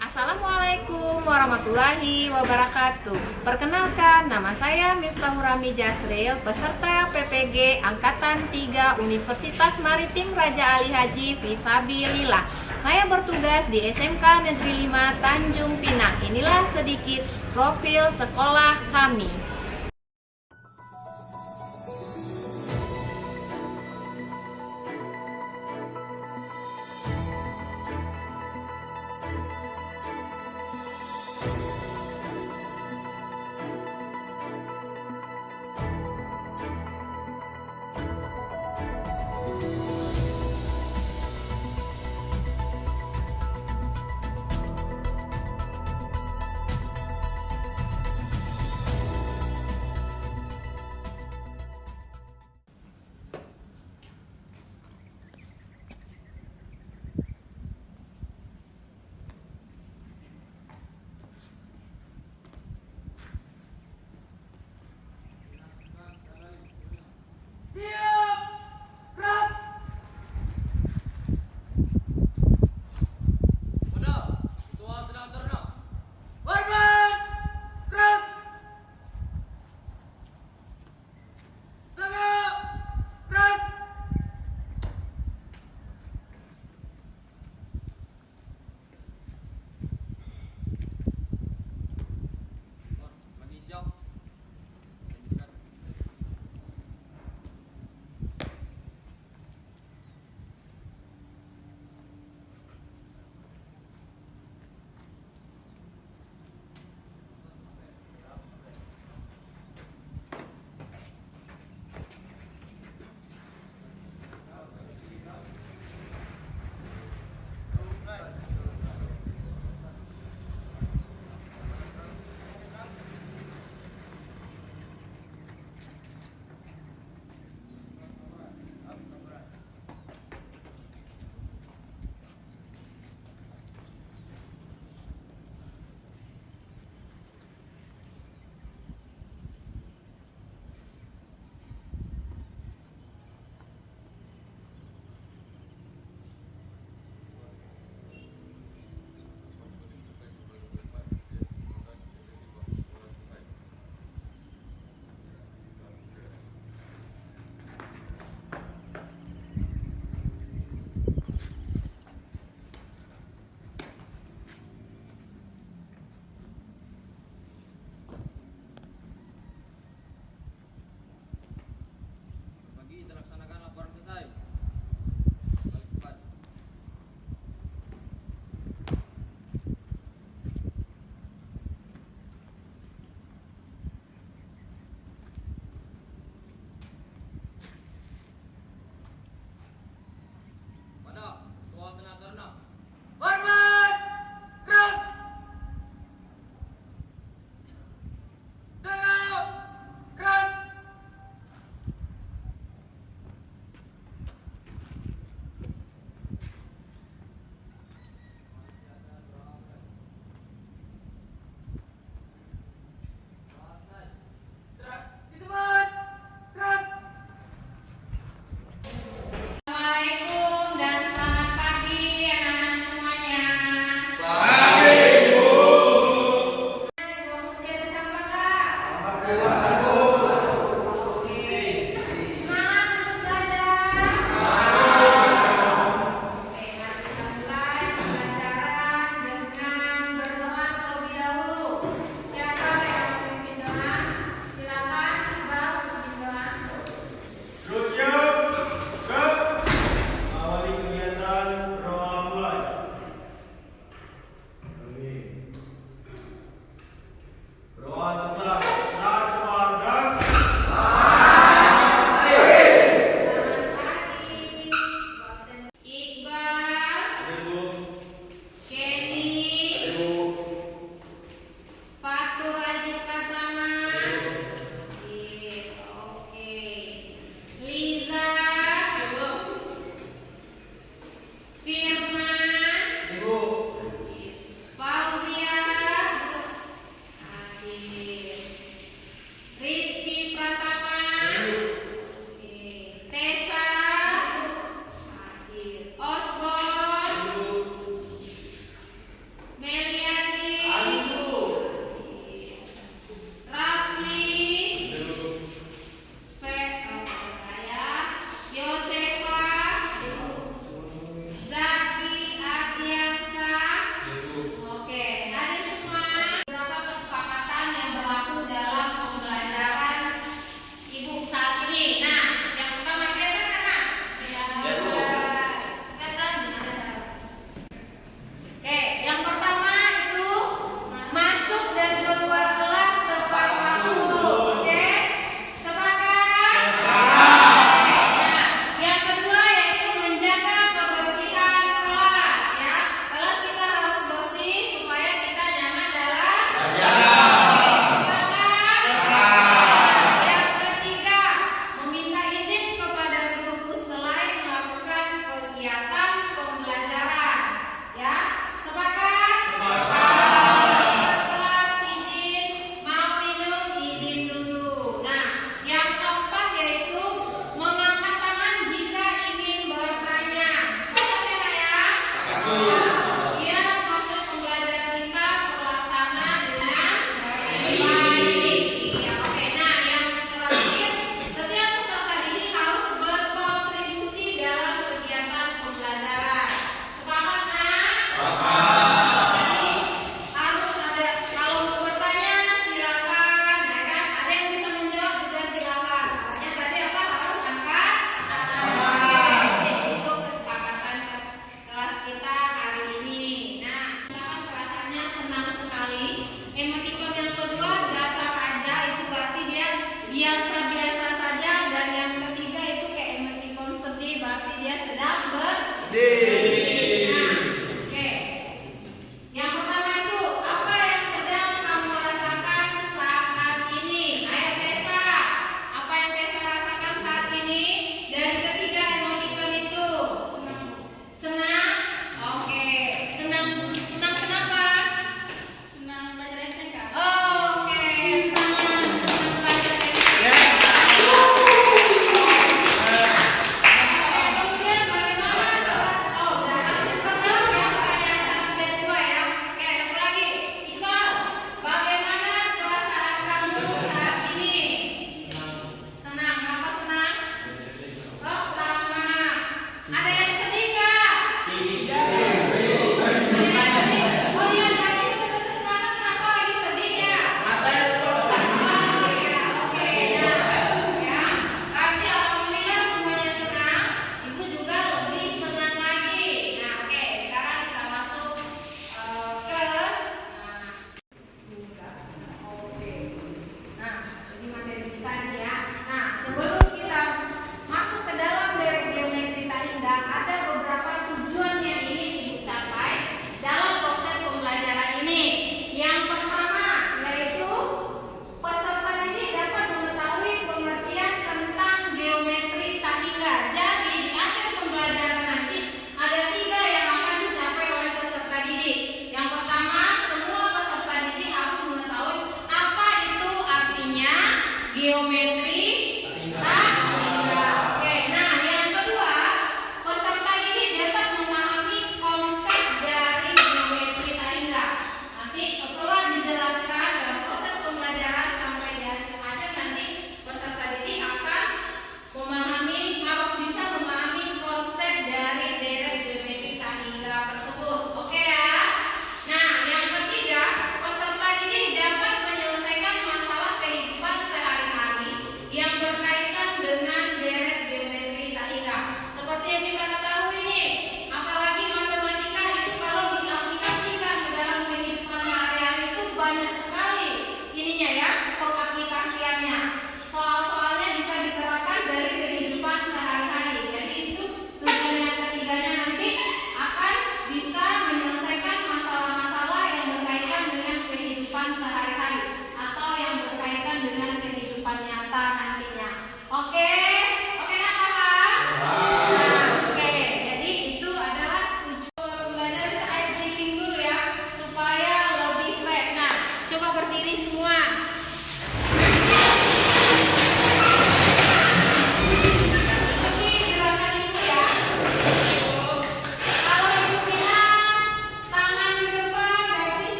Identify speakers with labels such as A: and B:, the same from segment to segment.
A: Assalamualaikum warahmatullahi wabarakatuh. Perkenalkan, nama saya Miftahur Rami Jasril, peserta PPG Angkatan 3 Universitas Maritim Raja Ali Haji Fisabilillah. Saya bertugas di SMK Negeri 5 Tanjung Pinang. Inilah sedikit profil sekolah kami.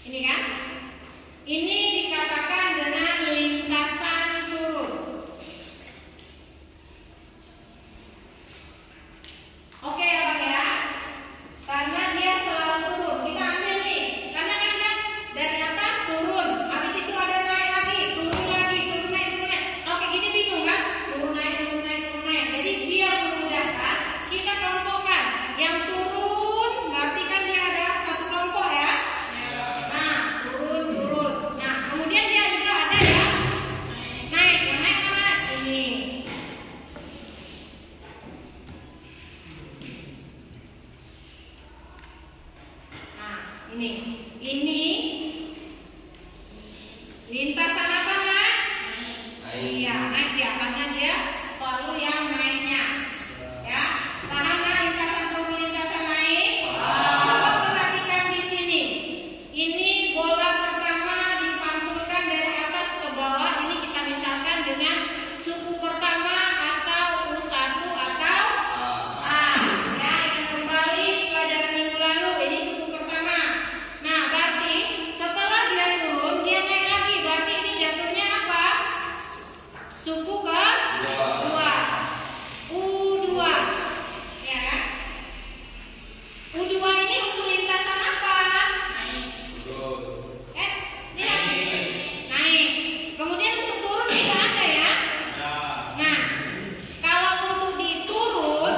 A: Ini kan? Ini dikatakan dengan lintasan turun. Oke ya Bang ya. Karena dia selalu turun. Kita ambil nih. Karena kan dia dari atas turun. Habis itu ada naik lagi, turun lagi, turun naik, turun naik. Oke, gini bingung kan? Turun naik, turun naik, turun naik. Jadi biar memudahkan, kita kelompokkan. Yang turun berarti kan dia ada satu kelompok ya. Nah, turun, turun. Nah, kemudian dia juga ada ya naik. Yang naik mana? Ini. Nah, ini lintasan apa Nak? Iya, naik ya, karena dia selalu yang naiknya. Ya, paham nggak lintasan turun, lintasan naik? Coba perhatikan di sini. Ini bola pertama dipantulkan dari atas ke bawah. Ini kita misalkan dengan suku pertama atau U1 atau A. Ya, yang kembali pelajaran minggu lalu. Ini suku pertama. Nah, berarti setelah dia turun, dia naik lagi. Berarti ini jatuhnya apa? Suku kedua. U2. Ya kan? U2 ini untuk lintasan apa? Naik. Kemudian untuk turun juga ada ya? Nah, kalau untuk diturun,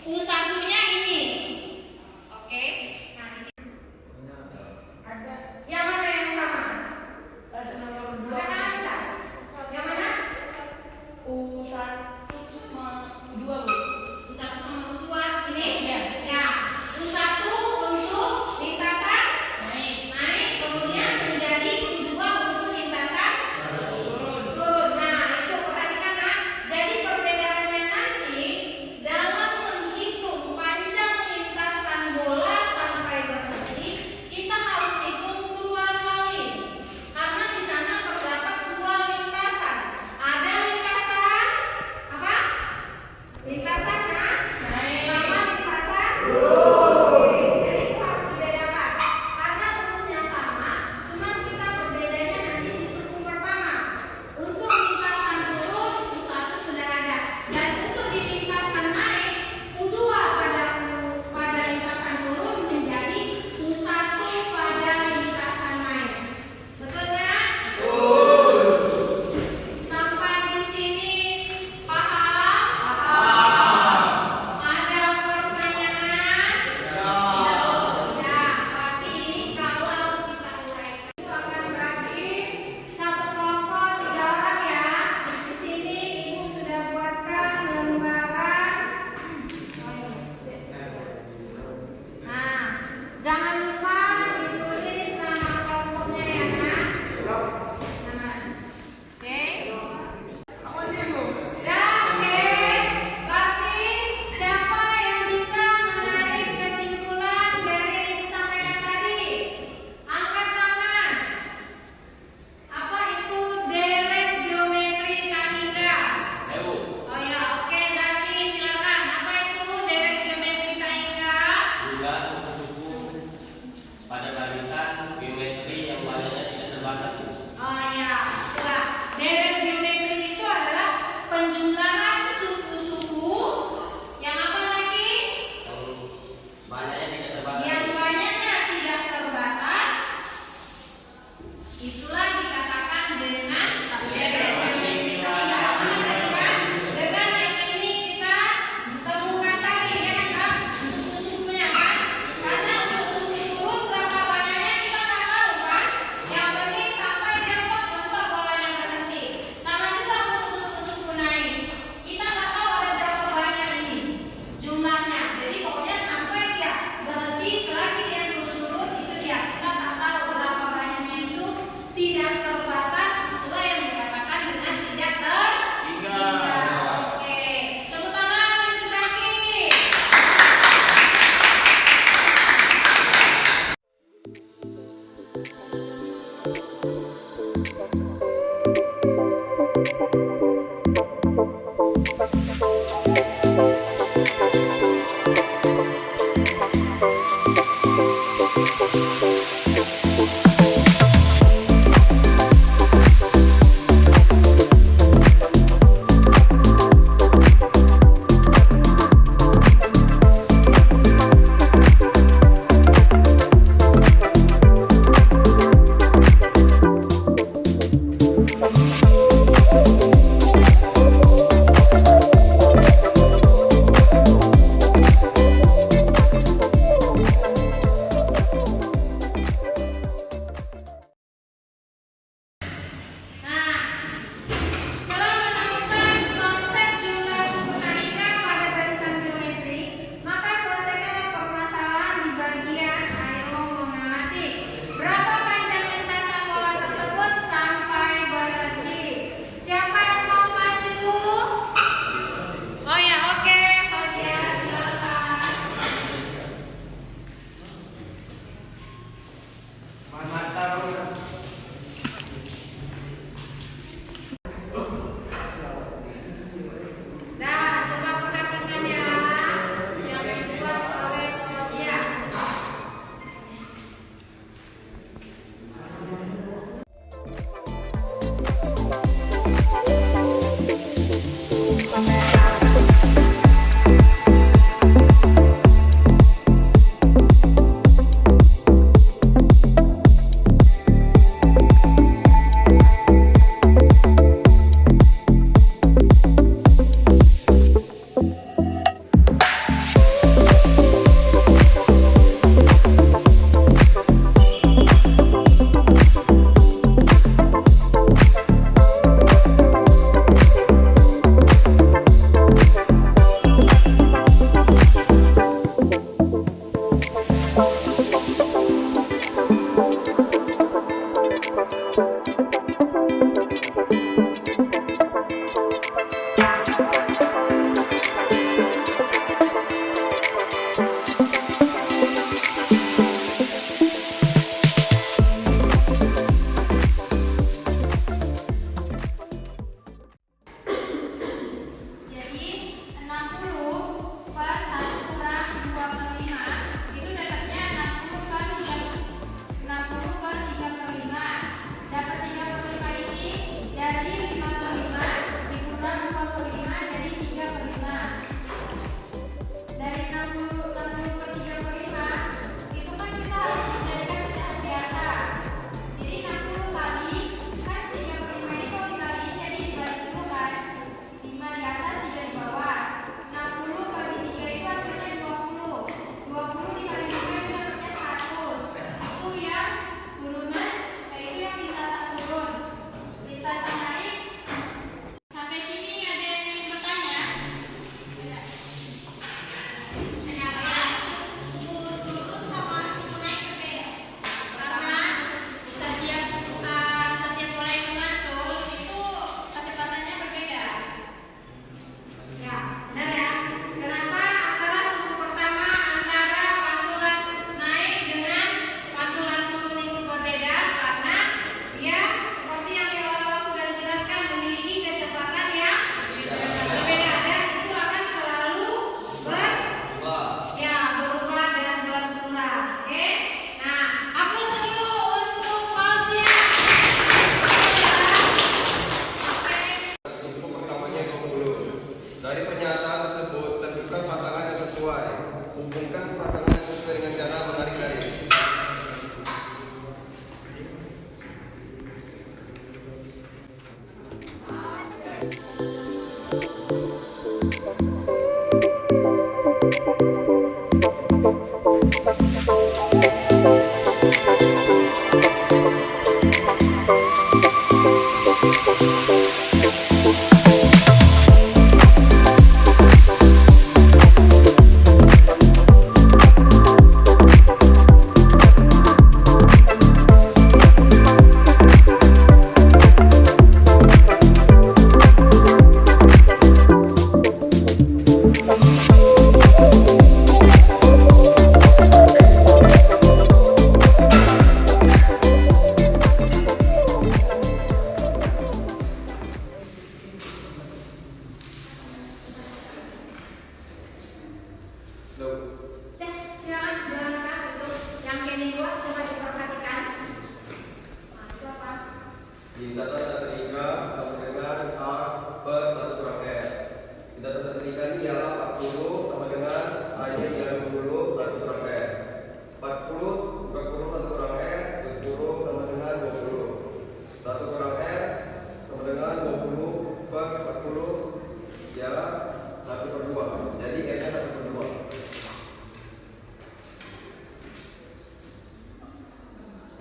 A: U1-nya ini. Oke. Nah, di sini. Yang mana yang sama? Ada ada. Yang mana? U1 sama U2, Bu. U1 sama U2 ini? Ya. U1 untuk lintasan naik, kemudian menjadi U2 untuk lintasan turun. Nah, itu perhatikan Nak. Jadi perbedaannya nanti dalam menghitung panjang lintasan bola sampai berhenti, kita harus hitung 2 kali. Karena di sana terdapat 2 lintasan. Ada lintasan apa? Lintasan naik sama lintasan turun. Jadi itu harus dibedakan. Karena rumusnya sama, cuma kita berbedanya nanti di suku pertama. Untuk lintasan turun, U1 sudah ada. Dan untuk di lintasan naik, U2 pada lintasan turun menjadi U1 pada lintasan naik. Betul ya? Sampai di sini paham? Ada pertanyaan? Ya, berarti kalau kita uraikan itu akan bagi satu kelompok 3 orang ya. Di sini Ibu sudah buatkan lembaran. Nah, jangan lupa ditulis nama kelompoknya ya Nak. Nama. Oke. Ya, oke. Berarti siapa yang bisa menarik kesimpulan dari yang Ibu sampaikan tadi? Angkat tangan. Apa itu deret geometri tak hingga? Oh ya, oke. Zaki silakan. Apa itu deret geometri tak hingga?
B: Juga suku pada barisan geometri yang warnanya tidak terbatas.
A: Oh ya, itulah. Deret geometri itu adalah penjumlahan suku-suku yang apa lagi?
B: Yang warnanya tidak terbatas.
A: Yang banyaknya tidak terbatas. Itulah dikatakan dengan deret geometri tak hingga. Sama tadi kan? Dengan yang ini kita temukan tadi ya kan? Suku-sukunya kan? Karena untuk suku turun berapa banyaknya kita nggak tahu kan? Yang penting sampai dia mentok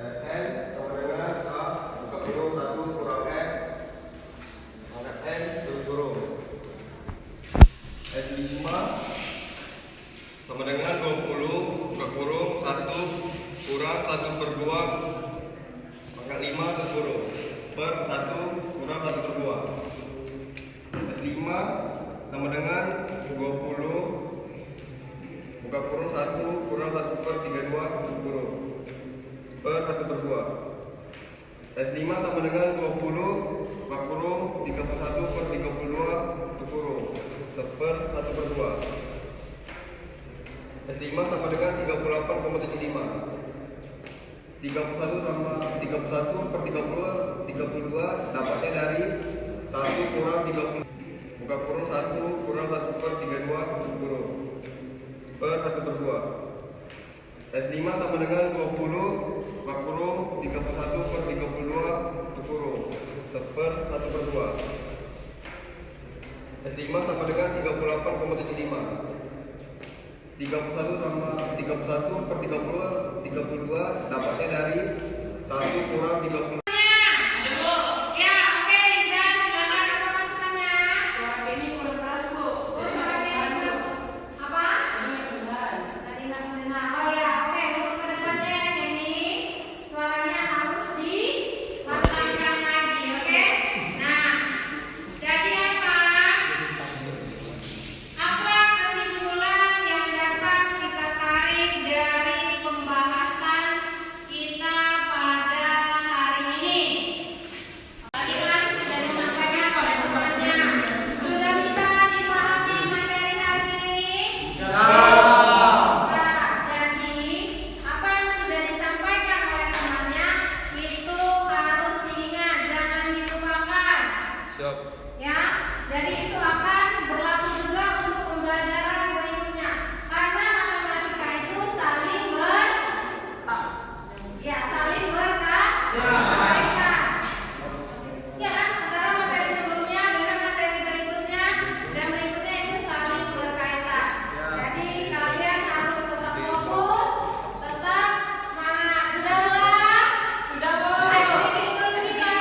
C: SN sama dengan A buka kurung 1 kurang F pangkat N tutup kurung. S5 sama dengan 20 buka kurung 1 kurang 1/2 pangkat 5 tutup kurung per 1 kurang 1/2. S5 sama dengan 20 buka kurung 1 kurang 1/32 tutup kurung per 1/2. S5 sama dengan 20 buka kurung 31/32 tutup kurung per 1/2. S5 sama dengan 38,75. 31 sama 31/32 dapatnya dari 1 kurang 30 buka kurung 1 kurang 1/32 tutup kurung per 1/2. S5 sama dengan 20 buka kurung 31/32 tutup kurung per 1/2. S5 sama dengan 38,75. 31 sama 31/32 dapatnya dari 1 kurang 30.
A: Ya, jadi itu akan berlaku juga untuk pembelajaran berikutnya. Karena matematika itu saling berkaitan. Ya kan, antara materi sebelumnya dengan materi berikutnya dan berikutnya itu saling berkaitan. Jadi kalian harus tetap fokus, tetap semangat. Sudah lelah? Sudah, Bu. Ayo ikut kita.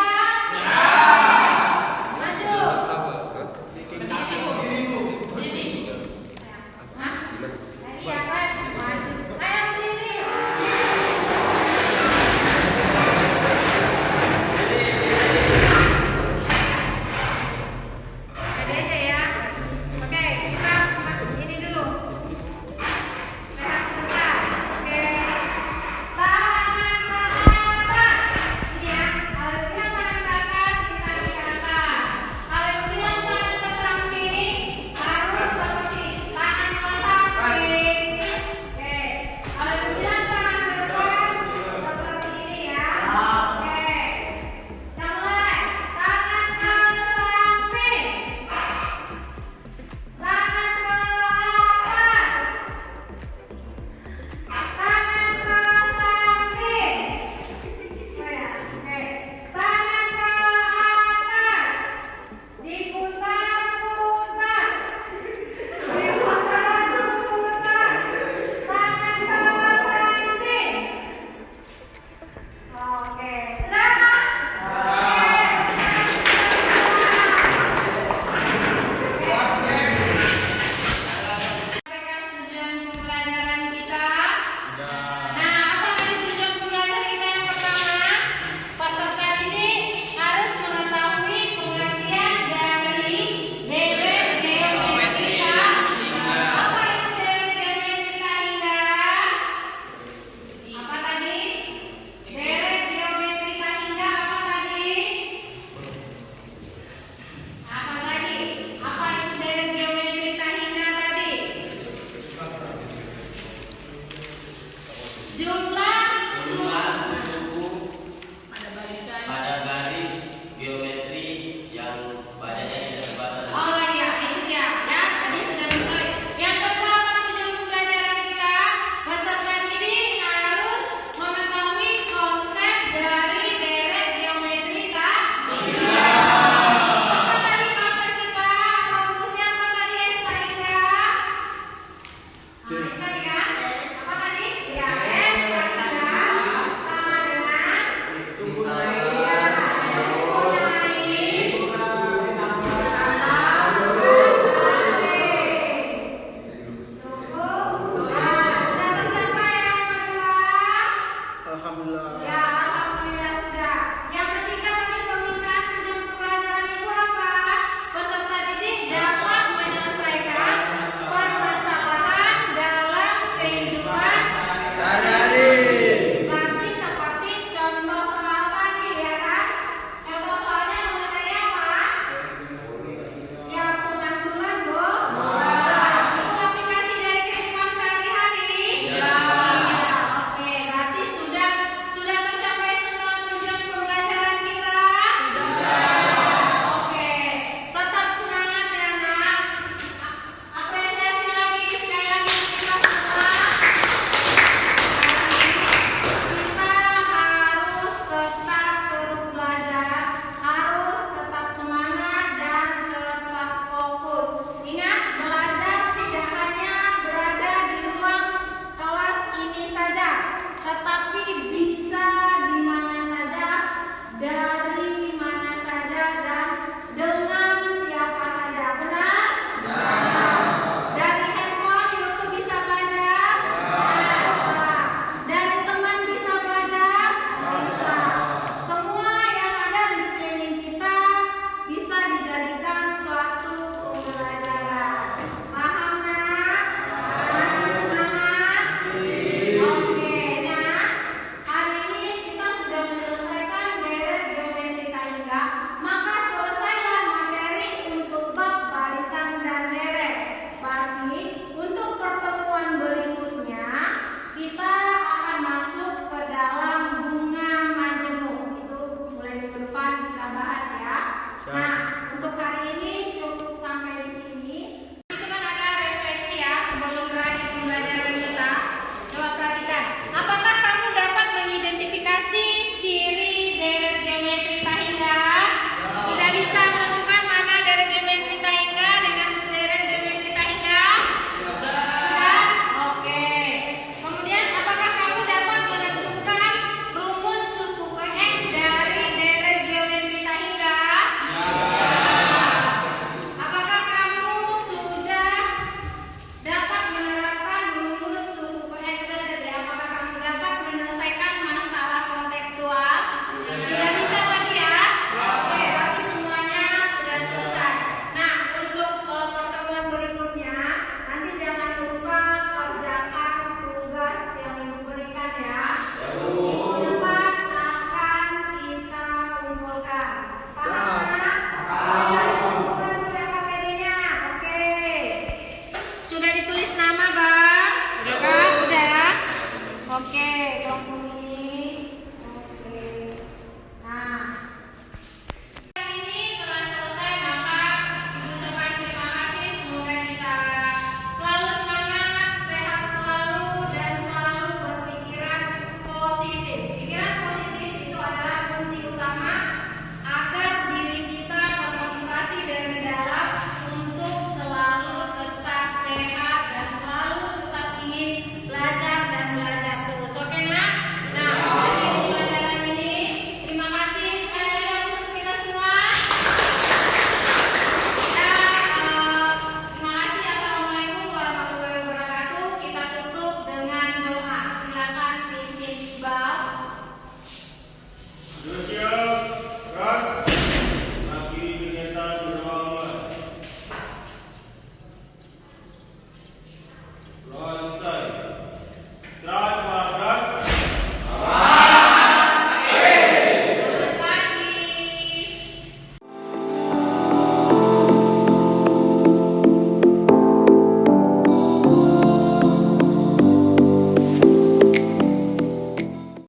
A: Oke.